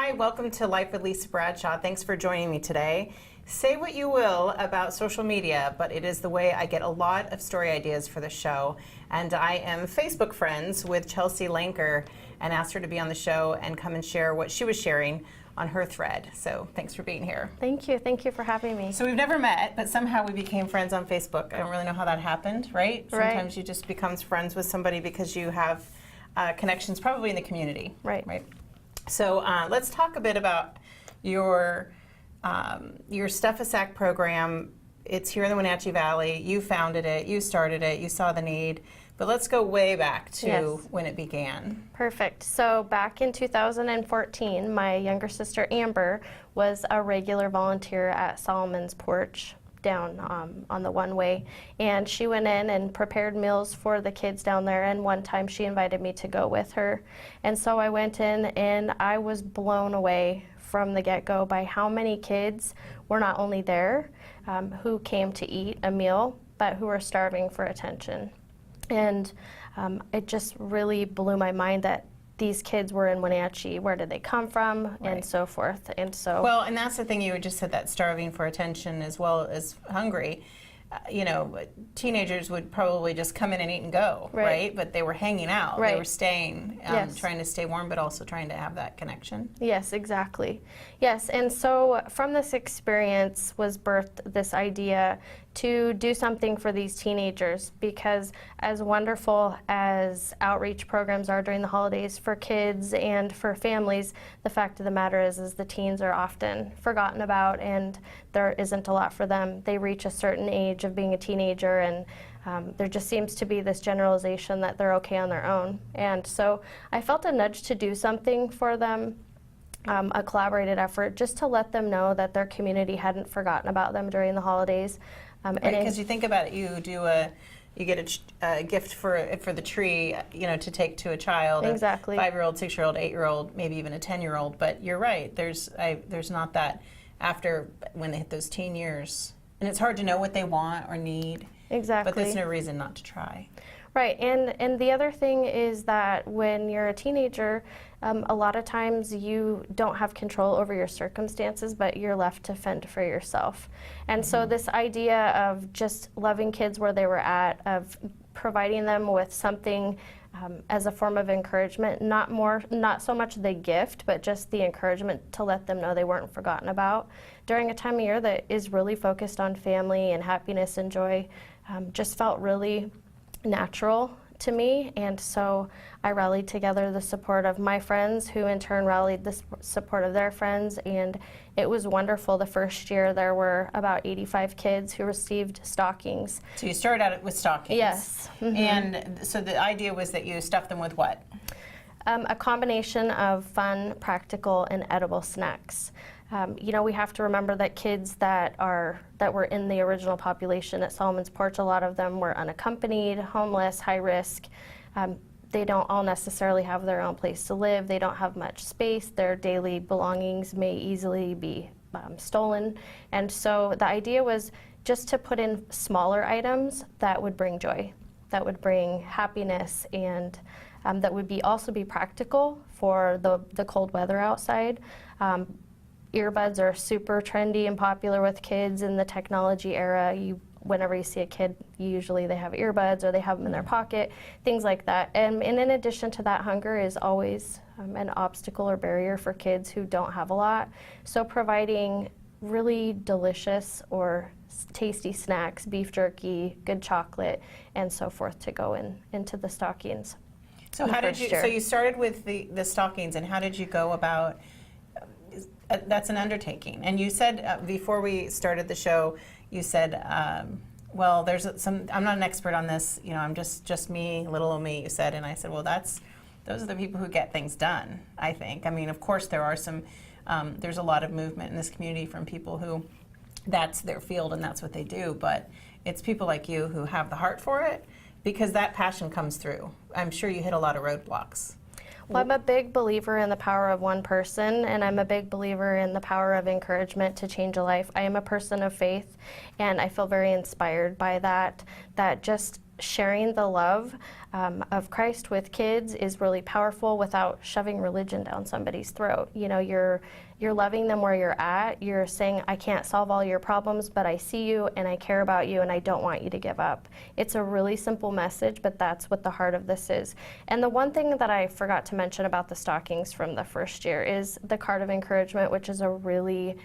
Hi, welcome to Life with Lisa Bradshaw. Thanks for joining me today. Say what you will about social media, but it is the way I get a lot of story ideas for the show. And I am Facebook friends with Chelsea Lenker and asked her to be on the show and come and share what she was sharing on her thread. So thanks for being here. Thank you. Thank you for having me. So we've never met, but somehow we became friends on Facebook. I don't really know how that happened, right? Sometimes you just become friends with somebody because you have connections probably in the community. Right. So let's talk a bit about your Stuff-A-Sack program. It's here in the Wenatchee Valley. You founded it, you started it, you saw the need. But let's go way back to when it began. Perfect. So back in 2014, my younger sister Amber was a regular volunteer at Solomon's Porch down on the one-way, and she went in and prepared meals for the kids down there, and one time she invited me to go with her. And so I went in and I was blown away from the get-go by how many kids were not only there who came to eat a meal, but who were starving for attention. And it just really blew my mind that these kids were in Wenatchee. Where did they come from, and so forth. And so, well, and that's the thing, you just said that starving for attention as well as hungry. You know, teenagers would probably just come in and eat and go, right? But they were hanging out. They were staying, trying to stay warm, but also trying to have that connection. Yes, exactly. Yes, and so from this experience was birthed this idea to do something for these teenagers, because as wonderful as outreach programs are during the holidays for kids and for families, the fact of the matter is the teens are often forgotten about and there isn't a lot for them. They reach a certain age of being a teenager and there just seems to be this generalization that they're okay on their own. And so I felt a nudge to do something for them, a collaborated effort just to let them know that their community hadn't forgotten about them during the holidays. Because you think about it, you get a gift for the tree, you know, to take to a child, exactly. A 5-year-old, 6-year-old, 8-year-old, maybe even a 10-year-old. But you're right. There's not that after when they hit those teen years, and it's hard to know what they want or need. Exactly. But there's no reason not to try. Right, and the other thing is that when you're a teenager, a lot of times you don't have control over your circumstances, but you're left to fend for yourself. And so this idea of just loving kids where they were at, of providing them with something as a form of encouragement, not so much the gift, but just the encouragement to let them know they weren't forgotten about during a time of year that is really focused on family and happiness and joy, just felt really natural to me. And so I rallied together the support of my friends, who in turn rallied the support of their friends, and it was wonderful. The first year there were about 85 kids who received stockings. So you started out with stockings. Yes. Mm-hmm. And so the idea was that you stuffed them with what? A combination of fun, practical, and edible snacks. You know, we have to remember that kids that were in the original population at Solomon's Porch, a lot of them were unaccompanied, homeless, high risk. They don't all necessarily have their own place to live. They don't have much space. Their daily belongings may easily be stolen. And so the idea was just to put in smaller items that would bring joy, that would bring happiness, and that would also be practical for the cold weather outside. Earbuds are super trendy and popular with kids in the technology era. Whenever you see a kid, usually they have earbuds or they have them in their pocket, things like that. And in addition to that, hunger is always an obstacle or barrier for kids who don't have a lot. So providing really delicious or tasty snacks, beef jerky, good chocolate, and so forth to go into the stockings. So so you started with the stockings, and how did you go about? That's an undertaking. And you said before we started the show, you said, well, I'm not an expert on this, you know, I'm just me, little old me, you said. And I said, well, those are the people who get things done, I think. I mean, of course, there are there's a lot of movement in this community from people who that's their field and that's what they do. But it's people like you who have the heart for it, because that passion comes through. I'm sure you hit a lot of roadblocks. Well, I'm a big believer in the power of one person, and I'm a big believer in the power of encouragement to change a life. I am a person of faith, and I feel very inspired by that just sharing the love of Christ with kids is really powerful without shoving religion down somebody's throat. You know, you're loving them where you're at. You're saying, I can't solve all your problems, but I see you and I care about you and I don't want you to give up. It's a really simple message, but that's what the heart of this is. And the one thing that I forgot to mention about the stockings from the first year is the card of encouragement, which is a really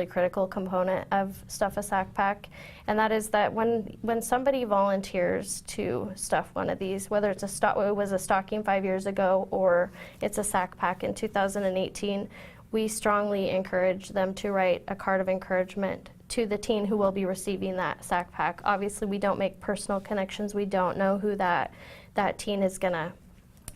critical component of Stuff-A-Sackpack, and that is that when somebody volunteers to stuff one of these, whether it's it was a stocking 5 years ago or it's a sack pack in 2018, we strongly encourage them to write a card of encouragement to the teen who will be receiving that sack pack. Obviously, we don't make personal connections. We don't know who that teen is gonna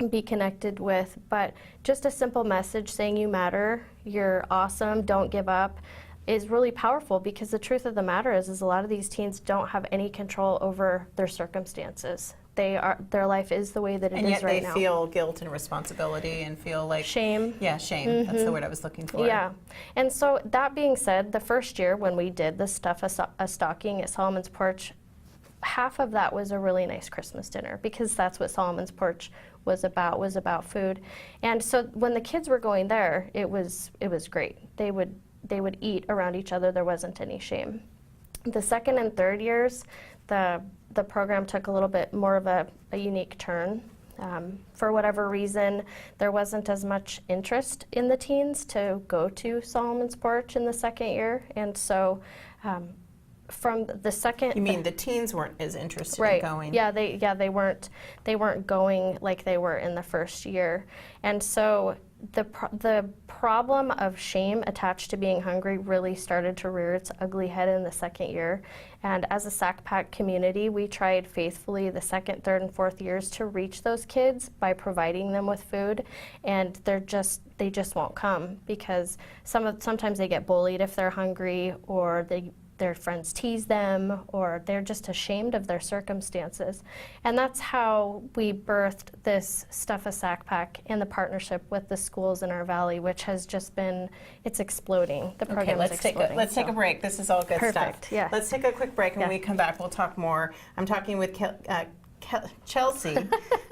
be connected with, but just a simple message saying you matter, you're awesome, don't give up, is really powerful, because the truth of the matter is a lot of these teens don't have any control over their circumstances. Their life is the way that it is right now. And yet they feel guilt and responsibility and feel like shame. Yeah, shame. That's the word I was looking for. Yeah. And so that being said, the first year when we did the Stuff-A-Stocking at Solomon's Porch, half of that was a really nice Christmas dinner, because that's what Solomon's Porch was about food. And so when the kids were going there, it was great. They would eat around each other. There wasn't any shame. The second and third years, the program took a little bit more of a unique turn. For whatever reason, there wasn't as much interest in the teens to go to Solomon's Porch in the second year, and so from the second. You mean the teens weren't as interested right. in going? Yeah, they weren't going like they were in the first year, and so the problem of shame attached to being hungry really started to rear its ugly head in the second year. And as a Sack Pack community, we tried faithfully the second, third, and fourth years to reach those kids by providing them with food, and they just won't come, because sometimes they get bullied if they're hungry, or their friends tease them, or they're just ashamed of their circumstances. And that's how we birthed this Stuff-A-Sackpack in the partnership with the schools in our valley, which has just been, it's exploding. The program is exploding. Let's take a break. This is all good Perfect, stuff. yeah. Let's take a quick break, and when we come back, we'll talk more. I'm talking with Chelsea.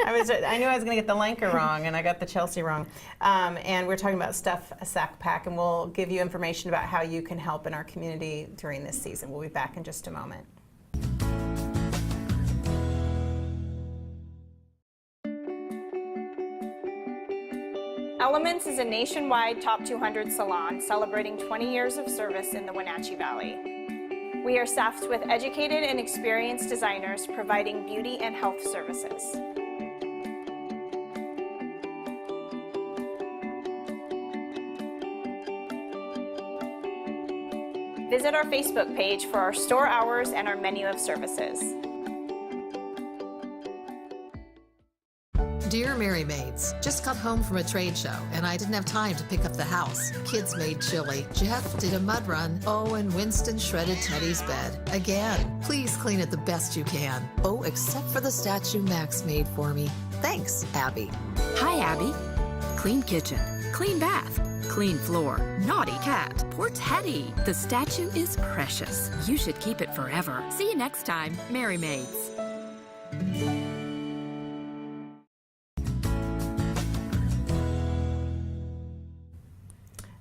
I knew I was going to get the Lenker wrong, and I got the Chelsea wrong. And we're talking about Stuff-A-Sackpack, and we'll give you information about how you can help in our community during this season. We'll be back in just a moment. Elements is a nationwide top 200 salon celebrating 20 years of service in the Wenatchee Valley. We are staffed with educated and experienced designers providing beauty and health services. Visit our Facebook page for our store hours and our menu of services. Dear Mary Maids, just got home from a trade show and I didn't have time to pick up the house. Kids made chili. Jeff did a mud run. Oh, and Winston shredded Teddy's bed. Again, please clean it the best you can. Oh, except for the statue Max made for me. Thanks, Abby. Hi, Abby. Clean kitchen, clean bath, clean floor, naughty cat. Poor Teddy. The statue is precious. You should keep it forever. See you next time, Mary Maids.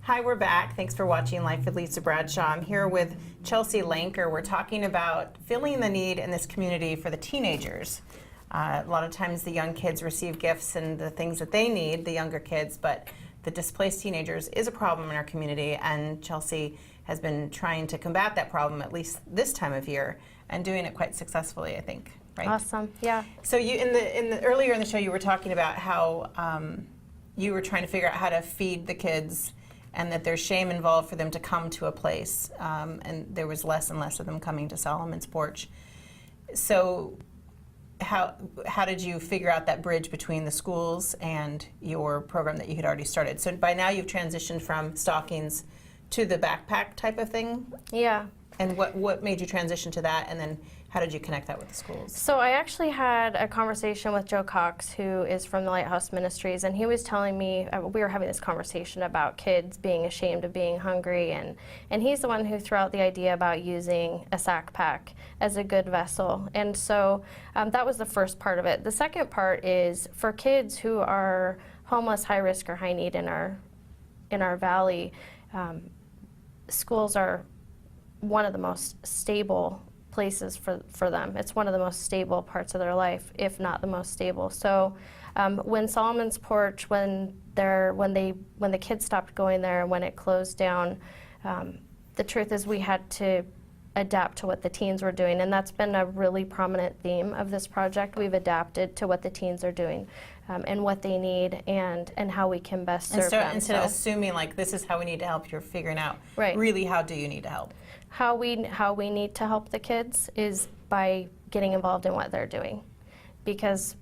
Hi, we're back. Thanks for watching Life with Lisa Bradshaw. I'm here with Chelsea Lenker. We're talking about filling the need in this community for the teenagers. A lot of times the young kids receive gifts and the things that they need, the younger kids, but the displaced teenagers is a problem in our community, and Chelsea has been trying to combat that problem, at least this time of year, and doing it quite successfully, I think, right? Awesome, yeah. So you, earlier in the show, you were talking about how you were trying to figure out how to feed the kids, and that there's shame involved for them to come to a place, and there was less and less of them coming to Solomon's Porch. So how did you figure out that bridge between the schools and your program that you had already started? So by now you've transitioned from stockings to the backpack type of thing? Yeah. And what made you transition to that, and then how did you connect that with the schools? So I actually had a conversation with Joe Cox, who is from the Lighthouse Ministries, and he was telling me, we were having this conversation about kids being ashamed of being hungry, and he's the one who threw out the idea about using a sack pack as a good vessel. And so that was the first part of it. The second part is for kids who are homeless, high risk, or high need in our valley, schools are one of the most stable places for them. It's one of the most stable parts of their life, if not the most stable. So when Solomon's Porch, when the kids stopped going there and when it closed down, the truth is we had to adapt to what the teens were doing, and that's been a really prominent theme of this project. We've adapted to what the teens are doing and what they need and how we can best serve them. Instead of assuming like this is how we need to help, you're figuring out Right. really how do you need to help. How we need to help the kids is by getting involved in what they're doing, because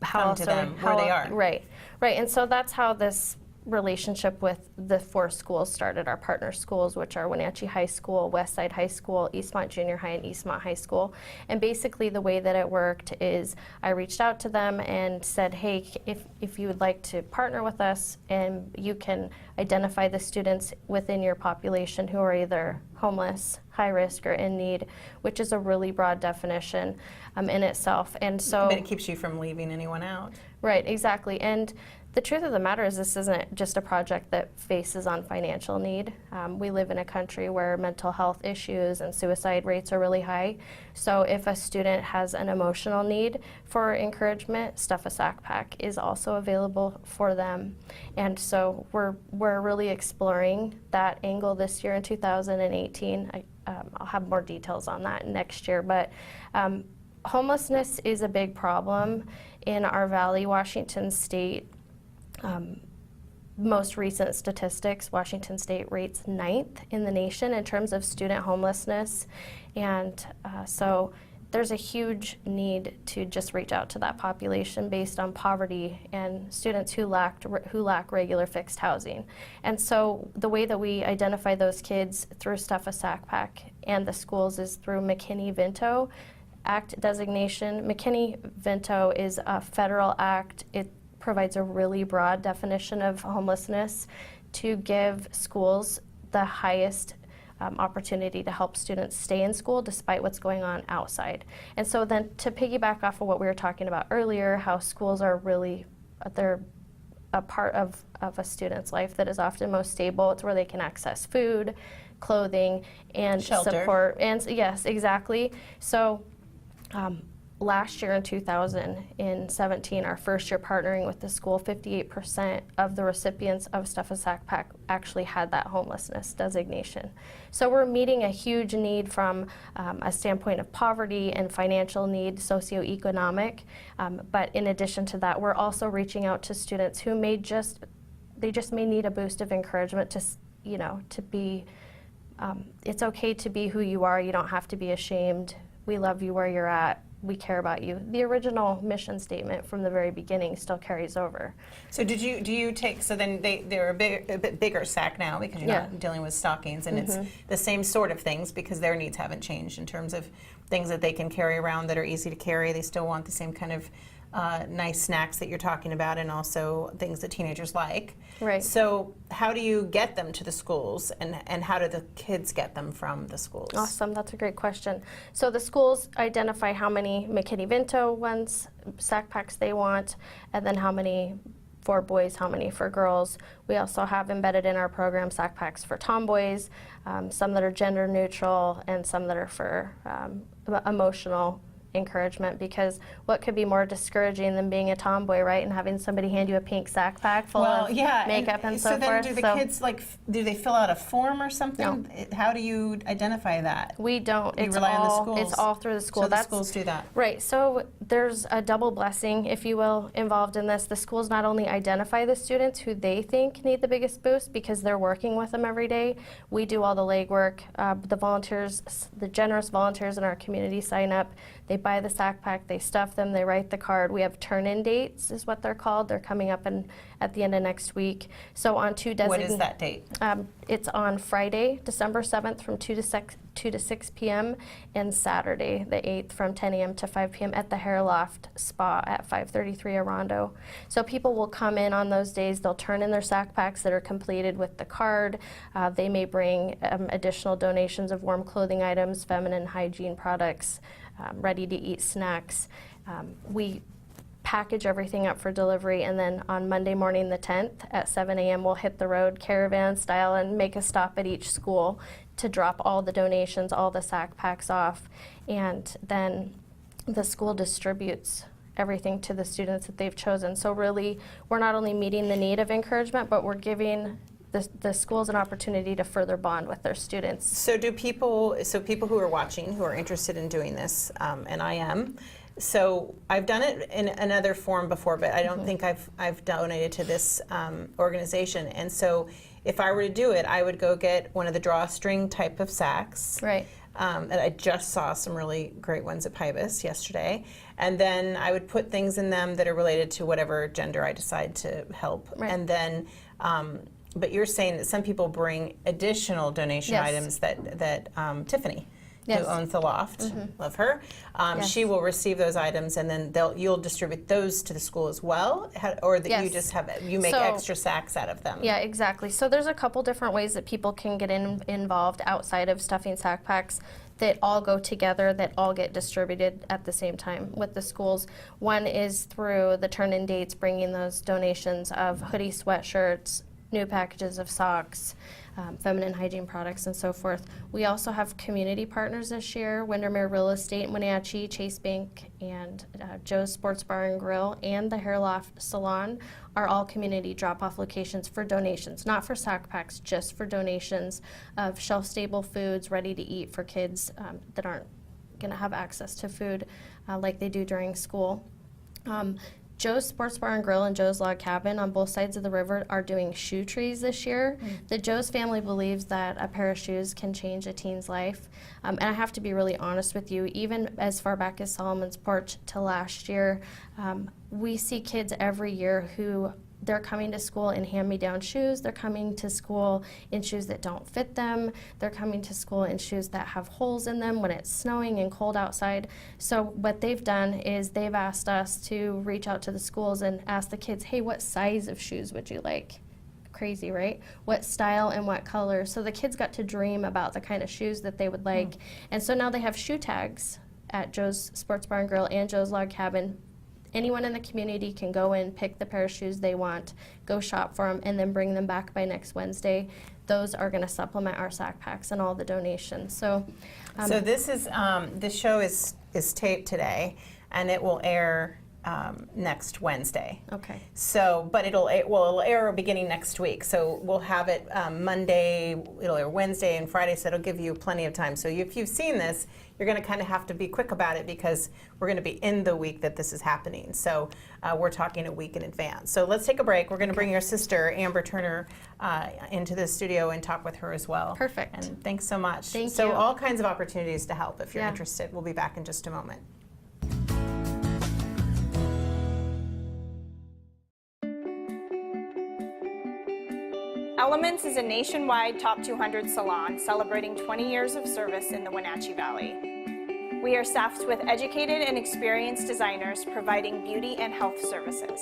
how Come else to are we- them where they are. Right, and so that's how this relationship with the 4 schools started, our partner schools, which are Wenatchee High School, Westside High School, Eastmont Junior High, and Eastmont High School. And basically the way that it worked is I reached out to them and said, hey, if you would like to partner with us, and you can identify the students within your population who are either homeless, high risk, or in need, which is a really broad definition in itself. And so, But it keeps you from leaving anyone out. right, exactly. And the truth of the matter is this isn't just a project that faces on financial need. We live in a country where mental health issues and suicide rates are really high. So if a student has an emotional need for encouragement, Stuff-A-Sackpack is also available for them. And so we're really exploring that angle this year in 2018. I'll have more details on that next year. But homelessness is a big problem in our valley. Washington State, most recent statistics, Washington State rates 9th in the nation in terms of student homelessness. And so there's a huge need to just reach out to that population based on poverty and students who lack regular fixed housing. And so the way that we identify those kids through Stuff-A-Sackpack and the schools is through McKinney-Vento Act designation. McKinney-Vento is a federal act. It provides a really broad definition of homelessness to give schools the highest opportunity to help students stay in school despite what's going on outside. And so then to piggyback off of what we were talking about earlier, how schools are really, they're a part of a student's life that is often most stable. It's where they can access food, clothing, and shelter. Support. And yes, exactly. So last year in 2017, our first year partnering with the school, 58% of the recipients of Stuff-A-Sackpack actually had that homelessness designation. So we're meeting a huge need from a standpoint of poverty and financial need, socioeconomic. But in addition to that, we're also reaching out to students who may just need a boost of encouragement to be, it's okay to be who you are. You don't have to be ashamed. We love you where you're at. We care about you. The original mission statement from the very beginning still carries over. So do you take, so then they're a bit bigger sack now because you're not dealing with stockings, and it's the same sort of things because their needs haven't changed in terms of things that they can carry around that are easy to carry. They still want the same kind of nice snacks that you're talking about, and also things that teenagers like. Right. So how do you get them to the schools, and how do the kids get them from the schools? Awesome, that's a great question. So the schools identify how many McKinney-Vento sack packs they want, and then how many for boys, how many for girls. We also have embedded in our program sack packs for tomboys, some that are gender neutral, and some that are for emotional encouragement, because what could be more discouraging than being a tomboy, right, and having somebody hand you a pink sack pack full of makeup and so forth. So then do the kids, do they fill out a form or something? No. How do you identify that? We don't. You rely on the schools? It's all through the school. So the schools do that? Right. So there's a double blessing, if you will, involved in this. The schools not only identify the students who they think need the biggest boost because they're working with them every day. We do all the legwork. The volunteers, the generous volunteers in our community sign up. They buy the sack pack, they stuff them, they write the card. We have turn-in dates is what they're called. They're coming up at the end of next week. So on 2 designated... What is that date? It's on Friday, December 7th from 2 2 to 6 p.m. and Saturday, the 8th, from 10 a.m. to 5 p.m. at the Hair Loft Spa at 533 Arondo. So people will come in on those days. They'll turn in their sack packs that are completed with the card. They may bring additional donations of warm clothing items, feminine hygiene products, ready-to-eat snacks. We package everything up for delivery, and then on Monday morning the 10th at 7 a.m. we'll hit the road caravan style and make a stop at each school to drop all the donations, all the sack packs off, and then the school distributes everything to the students that they've chosen. So really, we're not only meeting the need of encouragement, but we're giving the schools an opportunity to further bond with their students. So people who are watching, who are interested in doing this, and I am, so I've done it in another form before, but I don't think I've donated to this organization. And so if I were to do it, I would go get one of the drawstring type of sacks. Right. And I just saw some really great ones at Pybus yesterday. And then I would put things in them that are related to whatever gender I decide to help. Right. And then, but you're saying that some people bring additional donation items that Tiffany, who owns the loft, love her, she will receive those items, and then you'll distribute those to the school as well, or that you just you make extra sacks out of them. Yeah, exactly. So there's a couple different ways that people can get involved outside of stuffing sack packs that all go together, that all get distributed at the same time with the schools. One is through the turn-in dates, bringing those donations of hoodie, sweatshirts, new packages of socks, feminine hygiene products, and so forth. We also have community partners this year. Windermere Real Estate, Wenatchee, Chase Bank, and Joe's Sports Bar and Grill, and the Hair Loft Salon are all community drop-off locations for donations, not for sack packs, just for donations of shelf-stable foods, ready to eat for kids that aren't going to have access to food like they do during school. Joe's Sports Bar and Grill and Joe's Log Cabin on both sides of the river are doing shoe trees this year. The Joe's family believes that a pair of shoes can change a teen's life. And I have to be really honest with you, even as far back as Solomon's Porch to last year, we see kids every year who they're coming to school in hand-me-down shoes. They're coming to school in shoes that don't fit them. They're coming to school in shoes that have holes in them when it's snowing and cold outside. So what they've done is they've asked us to reach out to the schools and ask the kids, hey, what size of shoes would you like? Crazy, right? What style and what color? So the kids got to dream about the kind of shoes that they would like. And so now they have shoe tags at Joe's Sports Bar and Grill and Joe's Log Cabin. Anyone in the community can go in, pick the pair of shoes they want, go shop for them, and then bring them back by next Wednesday. Those are going to supplement our sack packs and all the donations. So this show is taped today, and it will air next Wednesday. Okay. So, but it'll air beginning next week. So we'll have it Monday, it'll air Wednesday and Friday, so it'll give you plenty of time. So if you've seen this, you're going to kind of have to be quick about it because we're going to be in the week that this is happening. So we're talking a week in advance. So let's take a break. We're going to bring your sister, Amber Turner, into the studio and talk with her as well. Perfect. And thanks so much. Thank you. So all kinds of opportunities to help if you're interested. We'll be back in just a moment. Elements is a nationwide top 200 salon celebrating 20 years of service in the Wenatchee Valley. We are staffed with educated and experienced designers providing beauty and health services.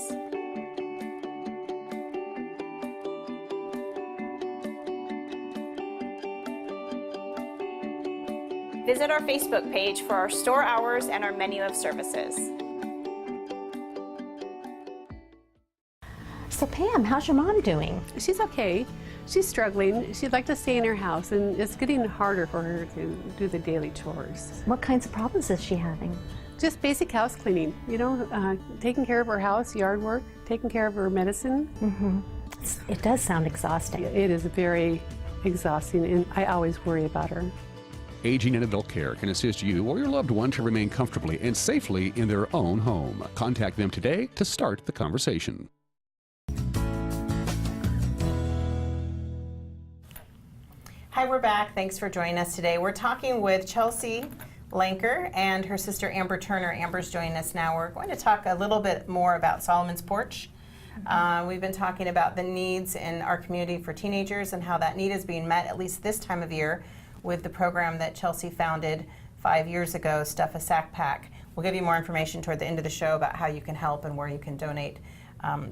Visit our Facebook page for our store hours and our menu of services. So Pam, how's your mom doing? She's okay. She's struggling. She'd like to stay in her house, and it's getting harder for her to do the daily chores. What kinds of problems is she having? Just basic house cleaning, you know, taking care of her house, yard work, taking care of her medicine. Mm-hmm. It does sound exhausting. It is very exhausting, and I always worry about her. Aging and Adult Care can assist you or your loved one to remain comfortably and safely in their own home. Contact them today to start the conversation. Hi, we're back. Thanks for joining us today. We're talking with Chelsea Lenker and her sister Amber Turner. Amber's joining us now. We're going to talk a little bit more about Solomon's Porch. We've been talking about the needs in our community for teenagers and how that need is being met, at least this time of year, with the program that Chelsea founded 5 years ago, Stuff-A-Sackpack. We'll give you more information toward the end of the show about how you can help and where you can donate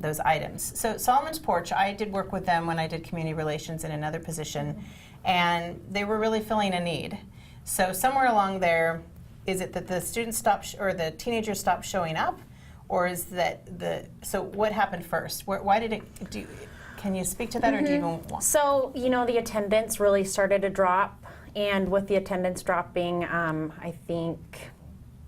those items. So Solomon's Porch, I did work with them when I did community relations in another position, and they were really filling a need. So somewhere along there, is it that the students stopped or the teenagers stopped showing up, or is that so what happened first? Why did it do? Can you speak to that, or do you even want? So, you know, the attendance really started to drop, and with the attendance dropping, I think,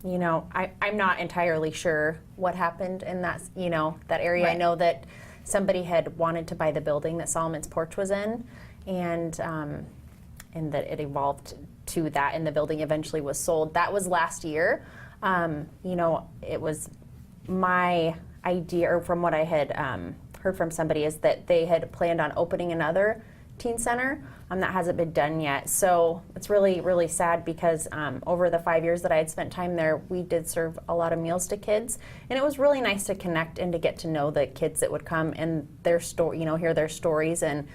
you know, I'm not entirely sure what happened in that, you know, that area. Right. I know that somebody had wanted to buy the building that Solomon's Porch was in, and that it evolved to that, and the building eventually was sold. That was last year. You know, it was my idea, or from what I had heard from somebody, is that they had planned on opening another teen center. That hasn't been done yet. So it's really, really sad because over the 5 years that I had spent time there, we did serve a lot of meals to kids. And it was really nice to connect and to get to know the kids that would come and their story, you know, hear their stories and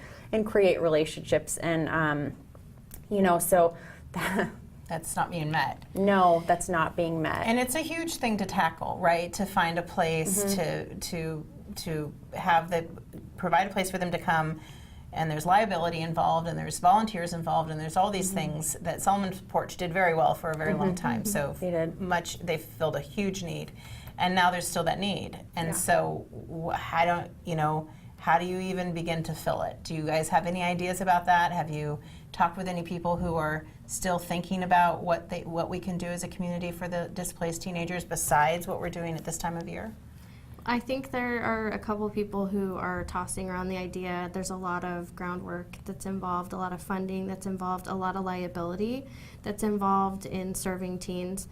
create relationships. And, you know, so That's not being met. no, that's not being met. And it's a huge thing to tackle, right? To find a place to have provide a place for them to come, and there's liability involved, and there's volunteers involved, and there's all these things that Solomon's Porch did very well for a very long time. So They did. they filled a huge need, and now there's still that need. And so how do you even begin to fill it? Do you guys have any ideas about that? Have you talked with any people who are still thinking about what we can do as a community for the displaced teenagers besides what we're doing at this time of year? I think there are a couple people who are tossing around the idea. There's a lot of groundwork that's involved, a lot of funding that's involved, a lot of liability that's involved in serving teens.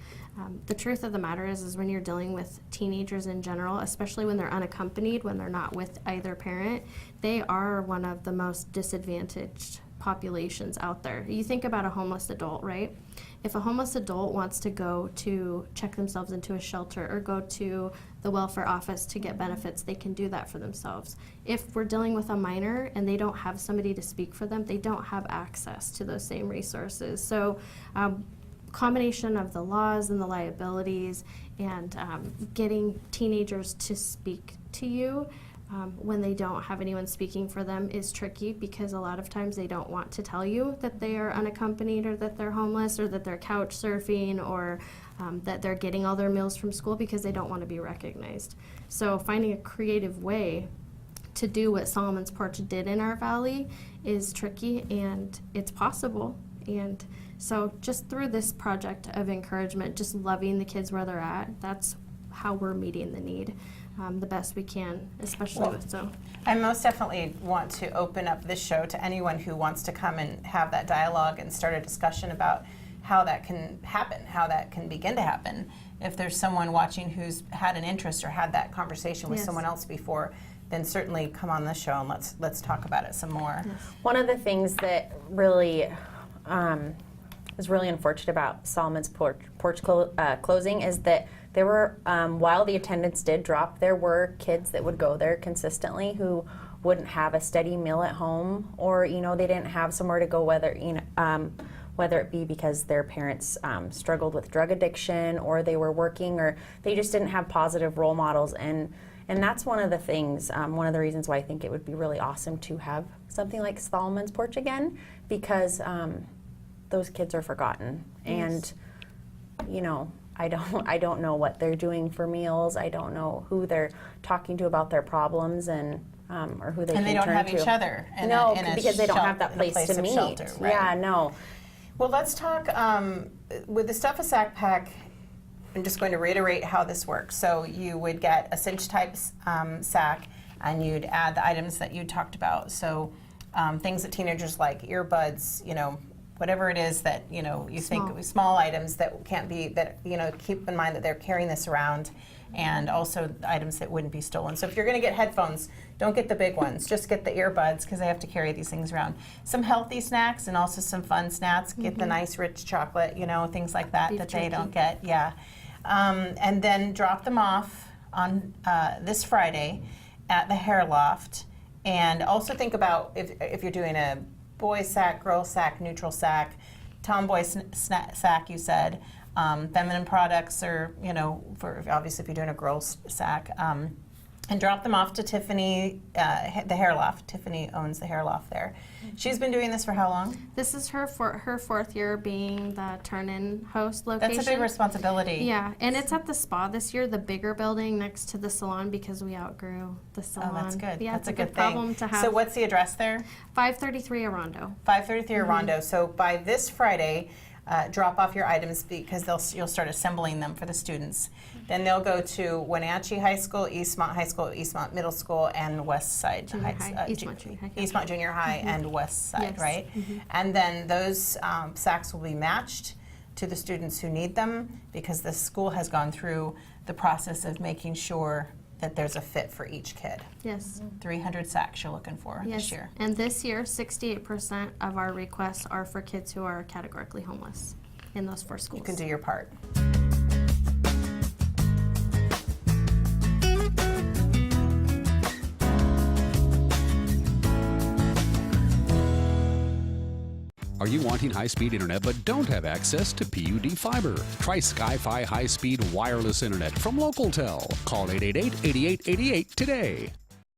The truth of the matter is when you're dealing with teenagers in general, especially when they're unaccompanied, when they're not with either parent, they are one of the most disadvantaged populations out there. You think about a homeless adult, right? If a homeless adult wants to go to check themselves into a shelter or go to the welfare office to get benefits, they can do that for themselves. If we're dealing with a minor and they don't have somebody to speak for them, they don't have access to those same resources. So combination of the laws and the liabilities and getting teenagers to speak to you when they don't have anyone speaking for them is tricky, because a lot of times they don't want to tell you that they are unaccompanied or that they're homeless or that they're couch surfing or that they're getting all their meals from school, because they don't want to be recognized. So finding a creative way to do what Solomon's Porch did in our valley is tricky, and it's possible. And so just through this project of encouragement, just loving the kids where they're at, that's how we're meeting the need the best we can, especially with so. I most definitely want to open up this show to anyone who wants to come and have that dialogue and start a discussion about how that can happen, how that can begin to happen. If there's someone watching who's had an interest or had that conversation with someone else before, then certainly come on this show and let's talk about it some more. Yes. One of the things that really is really unfortunate about Solomon's Porch closing is that there were, while the attendance did drop, there were kids that would go there consistently who wouldn't have a steady meal at home, or you know, they didn't have somewhere to go, whether it be because their parents struggled with drug addiction, or they were working, or they just didn't have positive role models. And that's one of the things, one of the reasons why I think it would be really awesome to have something like Solomon's Porch again, because those kids are forgotten. Yes. And you know, I don't know what they're doing for meals. I don't know who they're talking to about their problems, and or who they can turn to. And they don't have each other. Because they don't have that place to meet. Shelter, right? Yeah, no. Well, let's talk with the Stuff-A-Sackpack. I'm just going to reiterate how this works. So you would get a cinch type sack, and you'd add the items that you talked about. So things that teenagers like, earbuds, you know, whatever it is that, you know, you think small items that can't be, that, you know, keep in mind that they're carrying this around, and also items that wouldn't be stolen. So if you're going to get headphones, don't get the big ones, just get the earbuds, because they have to carry these things around. Some healthy snacks and also some fun snacks. Get the nice rich chocolate, you know, things like that Beef that jerky. they don't get. Yeah. And then drop them off on this Friday at the Hair Loft. And also think about if you're doing a boy sack, girl sack, neutral sack, tomboy sack, you said. Feminine products are, for obviously if you're doing a girl's sack. And drop them off to Tiffany, the hair loft. Tiffany owns the hair loft there. She's been doing this for how long? This is her fourth year being the turn-in host location. That's a big responsibility. Yeah, and it's at the spa this year, the bigger building next to the salon, because we outgrew the salon. Oh, that's good. Yeah, that's it's a good good problem thing. to have. So what's the address there? 533 Arrondo. 533 Arrondo. So by this Friday, drop off your items because you'll start assembling them for the students. Then they'll go to Wenatchee High School, Eastmont High School, Eastmont Middle School, and West Side Eastmont Junior High. Eastmont Junior High and West Side, Yes. right? And then those sacks will be matched to the students who need them because the school has gone through the process of making sure that there's a fit for each kid. Yes. 300 sacks you're looking for this year. And this year, 68% of our requests are for kids who are categorically homeless in those 4 schools. You can do your part. Are you wanting high-speed internet but don't have access to PUD fiber? Try Sky-Fi high-speed wireless internet from LocalTel. Call 888-8888 today.